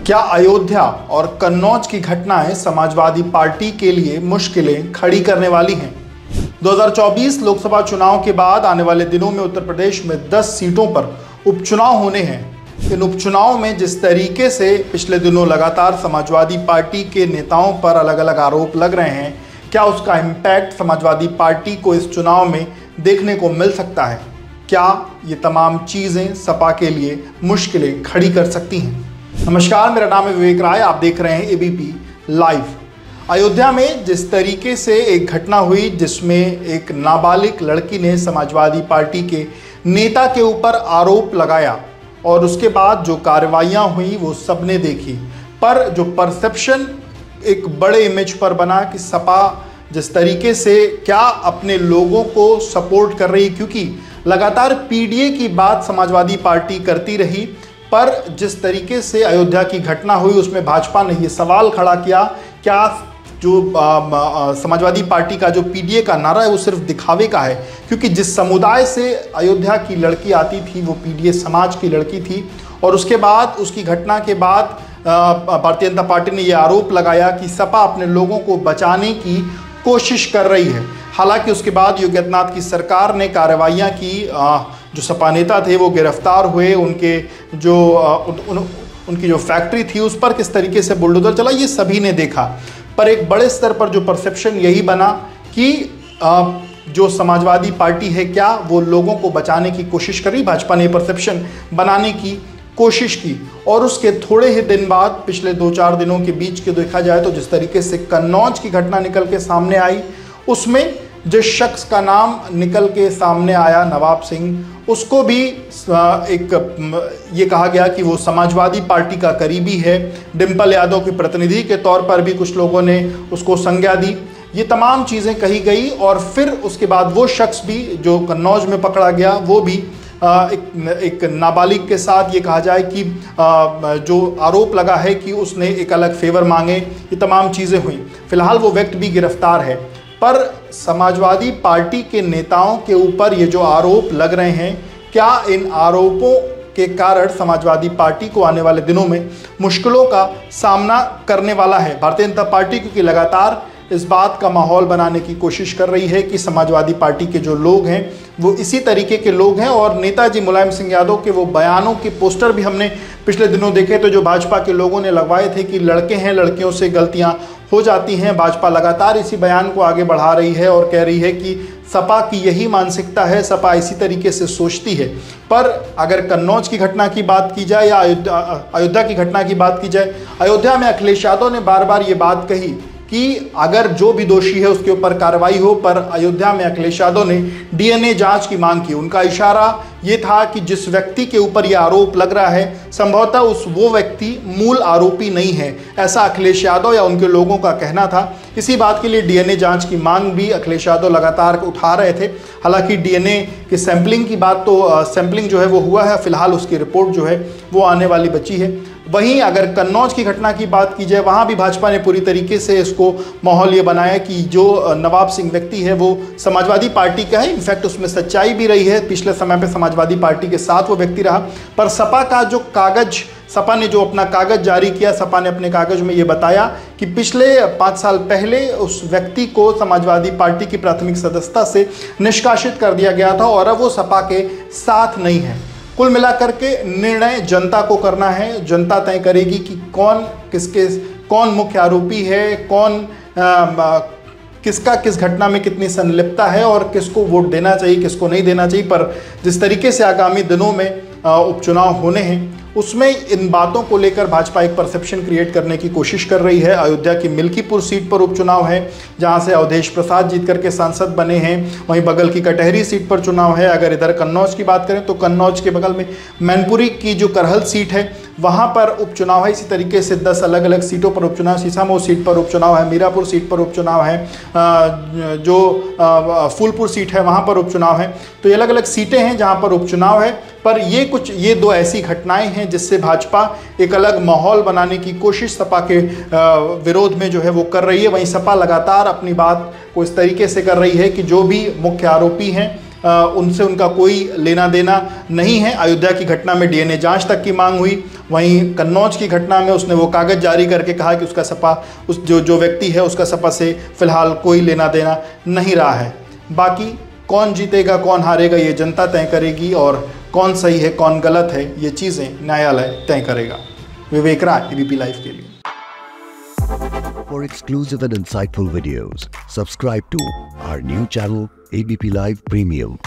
क्या अयोध्या और कन्नौज की घटनाएं समाजवादी पार्टी के लिए मुश्किलें खड़ी करने वाली हैं? 2024 लोकसभा चुनाव के बाद आने वाले दिनों में उत्तर प्रदेश में 10 सीटों पर उपचुनाव होने हैं। इन उपचुनाव में जिस तरीके से पिछले दिनों लगातार समाजवादी पार्टी के नेताओं पर अलग अलग आरोप लग रहे हैं, क्या उसका इम्पैक्ट समाजवादी पार्टी को इस चुनाव में देखने को मिल सकता है? क्या ये तमाम चीज़ें सपा के लिए मुश्किलें खड़ी कर सकती हैं? नमस्कार, मेरा नाम है विवेक राय, आप देख रहे हैं एबीपी लाइव। अयोध्या में जिस तरीके से एक घटना हुई जिसमें एक नाबालिग लड़की ने समाजवादी पार्टी के नेता के ऊपर आरोप लगाया और उसके बाद जो कार्रवाइयाँ हुई वो सबने देखी, पर जो परसेप्शन एक बड़े इमेज पर बना कि सपा जिस तरीके से क्या अपने लोगों को सपोर्ट कर रही, क्योंकि लगातार पीडीए की बात समाजवादी पार्टी करती रही, पर जिस तरीके से अयोध्या की घटना हुई उसमें भाजपा ने ये सवाल खड़ा किया, क्या जो समाजवादी पार्टी का जो पीडीए का नारा है वो सिर्फ दिखावे का है? क्योंकि जिस समुदाय से अयोध्या की लड़की आती थी वो पीडीए समाज की लड़की थी, और उसके बाद उसकी घटना के बाद भारतीय जनता पार्टी ने ये आरोप लगाया कि सपा अपने लोगों को बचाने की कोशिश कर रही है। हालांकि उसके बाद योगी आदित्यनाथ की सरकार ने कार्रवाइयाँ की, जो सपा नेता थे वो गिरफ्तार हुए, उनके जो उनकी जो फैक्ट्री थी उस पर किस तरीके से बुलडोजर चला ये सभी ने देखा। पर एक बड़े स्तर पर जो परसेप्शन यही बना कि जो समाजवादी पार्टी है क्या वो लोगों को बचाने की कोशिश कर रही? भाजपा ने परसेप्शन बनाने की कोशिश की, और उसके थोड़े ही दिन बाद पिछले 2-4 दिनों के बीच के देखा जाए तो जिस तरीके से कन्नौज की घटना निकल के सामने आई, उसमें जिस शख्स का नाम निकल के सामने आया नवाब सिंह, उसको भी ये कहा गया कि वो समाजवादी पार्टी का करीबी है। डिम्पल यादव के प्रतिनिधि के तौर पर भी कुछ लोगों ने उसको संज्ञा दी। ये तमाम चीज़ें कही गई, और फिर उसके बाद वो शख्स भी जो कन्नौज में पकड़ा गया वो भी एक नाबालिग के साथ ये कहा जाए कि जो आरोप लगा है कि उसने एक अलग फेवर मांगे, ये तमाम चीज़ें हुई। फिलहाल वो व्यक्ति भी गिरफ्तार है, पर समाजवादी पार्टी के नेताओं के ऊपर ये जो आरोप लग रहे हैं, क्या इन आरोपों के कारण समाजवादी पार्टी को आने वाले दिनों में मुश्किलों का सामना करने वाला है? भारतीय जनता पार्टी क्योंकि लगातार इस बात का माहौल बनाने की कोशिश कर रही है कि समाजवादी पार्टी के जो लोग हैं वो इसी तरीके के लोग हैं, और नेताजी मुलायम सिंह यादव के वो बयानों के पोस्टर भी हमने पिछले दिनों देखे तो जो भाजपा के लोगों ने लगवाए थे कि लड़के हैं, लड़कियों से गलतियां हो जाती हैं। भाजपा लगातार इसी बयान को आगे बढ़ा रही है और कह रही है कि सपा की यही मानसिकता है, सपा इसी तरीके से सोचती है। पर अगर कन्नौज की घटना की बात की जाए या अयोध्या की घटना की बात की जाए, अयोध्या में अखिलेश यादव ने बार बार ये बात कही कि अगर जो भी दोषी है उसके ऊपर कार्रवाई हो, पर अयोध्या में अखिलेश यादव ने डीएनए जांच की मांग की। उनका इशारा ये था कि जिस व्यक्ति के ऊपर यह आरोप लग रहा है संभवतः वो व्यक्ति मूल आरोपी नहीं है, ऐसा अखिलेश यादव या उनके लोगों का कहना था। इसी बात के लिए डीएनए जांच की मांग भी अखिलेश यादव लगातार उठा रहे थे। हालांकि डीएनए की सैंपलिंग की बात तो सैंपलिंग जो है वो हुआ है, फिलहाल उसकी रिपोर्ट जो है वो आने वाली बची है। वहीं अगर कन्नौज की घटना की बात की जाए, वहाँ भी भाजपा ने पूरी तरीके से इसको माहौल ये बनाया कि जो नवाब सिंह व्यक्ति है वो समाजवादी पार्टी का है। इनफैक्ट उसमें सच्चाई भी रही है, पिछले समय पे समाजवादी पार्टी के साथ वो व्यक्ति रहा। पर सपा का जो कागज, सपा ने जो अपना कागज जारी किया, सपा ने अपने कागज में ये बताया कि पिछले 5 साल पहले उस व्यक्ति को समाजवादी पार्टी की प्राथमिक सदस्यता से निष्कासित कर दिया गया था और अब वो सपा के साथ नहीं है। कुल मिलाकर के निर्णय जनता को करना है, जनता तय करेगी कि कौन मुख्य आरोपी है, किसका किस घटना में कितनी संलिप्तता है और किसको वोट देना चाहिए, किसको नहीं देना चाहिए। पर जिस तरीके से आगामी दिनों में उपचुनाव होने हैं उसमें इन बातों को लेकर भाजपा एक परसेप्शन क्रिएट करने की कोशिश कर रही है। अयोध्या की मिल्कीपुर सीट पर उपचुनाव है जहां से अवधेश प्रसाद जीत करके सांसद बने हैं, वहीं बगल की कटहरी सीट पर चुनाव है। अगर इधर कन्नौज की बात करें तो कन्नौज के बगल में मैनपुरी की जो करहल सीट है वहां पर उपचुनाव है। इसी तरीके से 10 अलग अलग सीटों पर उपचुनाव, सीसामऊ सीट पर उपचुनाव है, मीरापुर सीट पर उपचुनाव है, जो फूलपुर सीट है वहां पर उपचुनाव है। तो ये अलग अलग सीटें हैं जहां पर उपचुनाव है। पर ये 2 ऐसी घटनाएं हैं जिससे भाजपा एक अलग माहौल बनाने की कोशिश सपा के विरोध में जो है वो कर रही है। वहीं सपा लगातार अपनी बात को इस तरीके से कर रही है कि जो भी मुख्य आरोपी हैं उनसे उनका कोई लेना देना नहीं है। अयोध्या की घटना में डीएनए जांच तक की मांग हुई, वहीं कन्नौज की घटना में उसने वो कागज़ जारी करके कहा कि उसका सपा, उस जो व्यक्ति है उसका सपा से फिलहाल कोई लेना देना नहीं रहा है। बाकी कौन जीतेगा कौन हारेगा ये जनता तय करेगी, और कौन सही है कौन गलत है ये चीज़ें न्यायालय तय करेगा। विवेक राय, एबीपी लाइव के लिए। For exclusive and insightful videos, subscribe to our new channel ABP Live Premium.